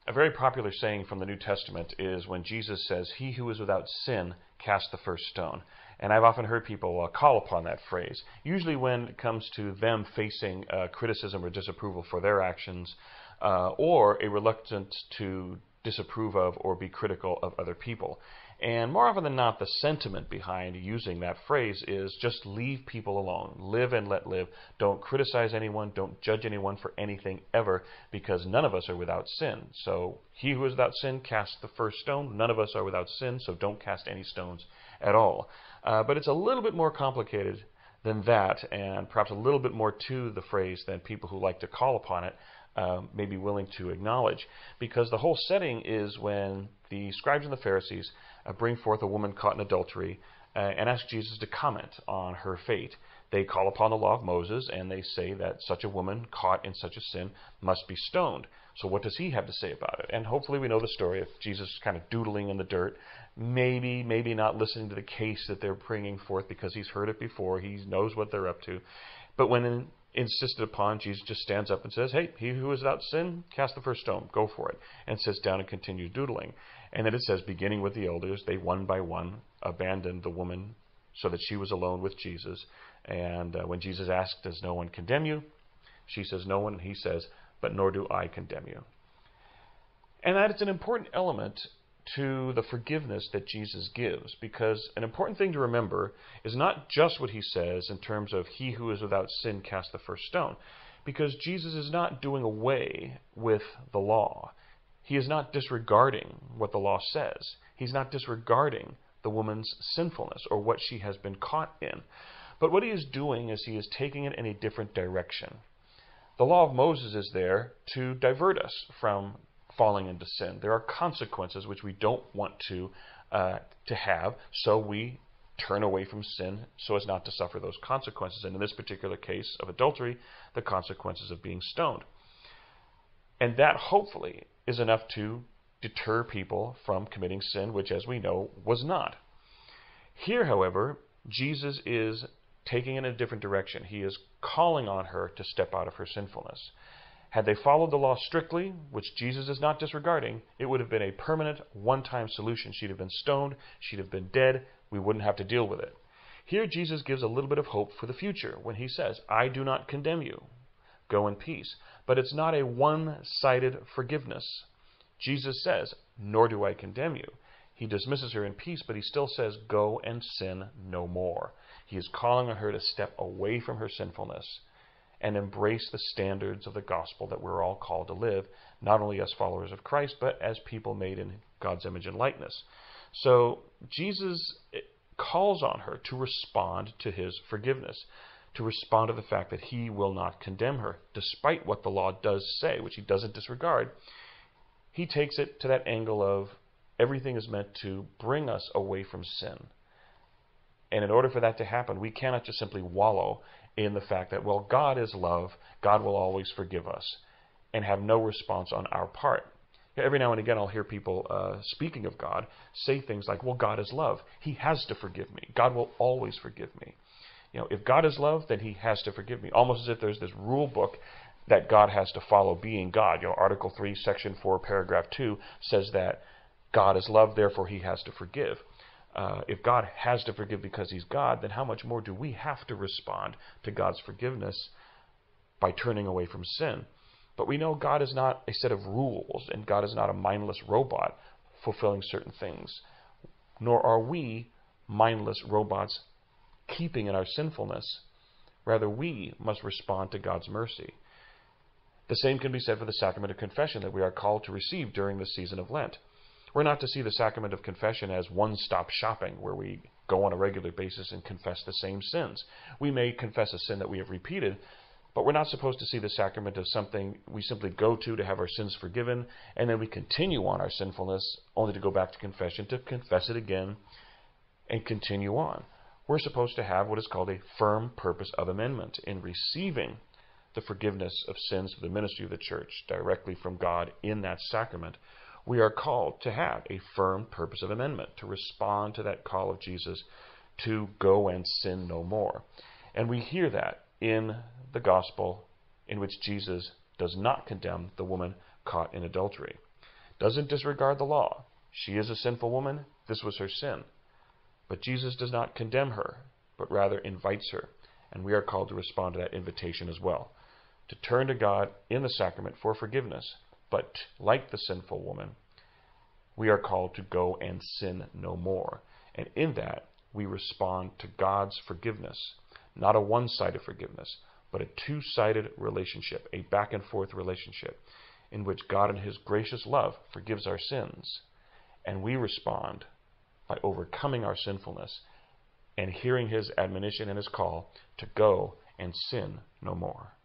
A very popular saying from the New Testament is when Jesus says, "He who is without sin, cast the first stone." And I've often heard people call upon that phrase, usually when it comes to them facing criticism or disapproval for their actions, or a reluctance to disapprove of or be critical of other people. And more often than not, the sentiment behind using that phrase is just leave people alone. Live and let live. Don't criticize anyone. Don't judge anyone for anything ever, because none of us are without sin. So he who is without sin, cast the first stone. None of us are without sin, so don't cast any stones at all. But it's a little bit more complicated than that, and perhaps a little bit more to the phrase than people who like to call upon it may be willing to acknowledge, because the whole setting is when the scribes and the Pharisees bring forth a woman caught in adultery and ask Jesus to comment on her fate. They call upon the law of Moses, and they say that such a woman caught in such a sin must be stoned. So what does he have to say about it? And hopefully we know the story of Jesus kind of doodling in the dirt, maybe not listening to the case that they're bringing forth because he's heard it before, he knows what they're up to. But when insisted upon, Jesus just stands up and says, "Hey, he who is without sin, cast the first stone, go for it," and sits down and continues doodling. And then it says, beginning with the elders, they one by one abandoned the woman so that she was alone with Jesus. And when Jesus asked, "Does no one condemn you?" she says, "No one." And he says, "But nor do I condemn you." And that is an important element to the forgiveness that Jesus gives, because an important thing to remember is not just what he says in terms of he who is without sin cast the first stone, because Jesus is not doing away with the law. He is not disregarding what the law says. He's not disregarding the woman's sinfulness or what she has been caught in. But what he is doing is he is taking it in a different direction. The law of Moses is there to divert us from falling into sin. There are consequences which we don't want to have, so we turn away from sin so as not to suffer those consequences. And in this particular case of adultery, the consequences of being stoned. And that hopefully is enough to deter people from committing sin, which, as we know, was not. Here, however, Jesus is taking it in a different direction. He is calling on her to step out of her sinfulness. Had they followed the law strictly, which Jesus is not disregarding, it would have been a permanent, one-time solution. She'd have been stoned, she'd have been dead, we wouldn't have to deal with it. Here Jesus gives a little bit of hope for the future when he says, "I do not condemn you. Go in peace." But it's not a one-sided forgiveness. Jesus says, "Nor do I condemn you." He dismisses her in peace, but he still says, "Go and sin no more." He is calling on her to step away from her sinfulness and embrace the standards of the gospel that we're all called to live, not only as followers of Christ, but as people made in God's image and likeness. So Jesus calls on her to respond to his forgiveness, to respond to the fact that he will not condemn her, despite what the law does say, which he doesn't disregard. He takes it to that angle of everything is meant to bring us away from sin. And in order for that to happen, we cannot just simply wallow in the fact that, well, God is love, God will always forgive us, and have no response on our part. Every now and again I'll hear people, speaking of God, say things like, well, God is love. He has to forgive me. God will always forgive me. If God is love, then he has to forgive me. Almost as if there's this rule book that God has to follow being God. Article 3, Section 4, Paragraph 2 says that God is love, therefore he has to forgive. If God has to forgive because he's God, then how much more do we have to respond to God's forgiveness by turning away from sin? But we know God is not a set of rules, and God is not a mindless robot fulfilling certain things. Nor are we mindless robots keeping in our sinfulness. Rather, we must respond to God's mercy. The same can be said for the sacrament of confession that we are called to receive during the season of Lent. We're not to see the sacrament of confession as one-stop shopping, where we go on a regular basis and confess the same sins. We may confess a sin that we have repeated, but we're not supposed to see the sacrament as something we simply go to have our sins forgiven, and then we continue on our sinfulness, only to go back to confession, to confess it again, and continue on. We're supposed to have what is called a firm purpose of amendment in receiving the forgiveness of sins through the ministry of the church directly from God in that sacrament. We are called to have a firm purpose of amendment, to respond to that call of Jesus to go and sin no more. And we hear that in the gospel, in which Jesus does not condemn the woman caught in adultery. doesn't disregard the law. She is a sinful woman. This was her sin. But Jesus does not condemn her, but rather invites her. And we are called to respond to that invitation as well, to turn to God in the sacrament for forgiveness. But like the sinful woman, we are called to go and sin no more. And in that, we respond to God's forgiveness. Not a one-sided forgiveness, but a two-sided relationship, a back-and-forth relationship, in which God in His gracious love forgives our sins. And we respond by overcoming our sinfulness and hearing His admonition and His call to go and sin no more.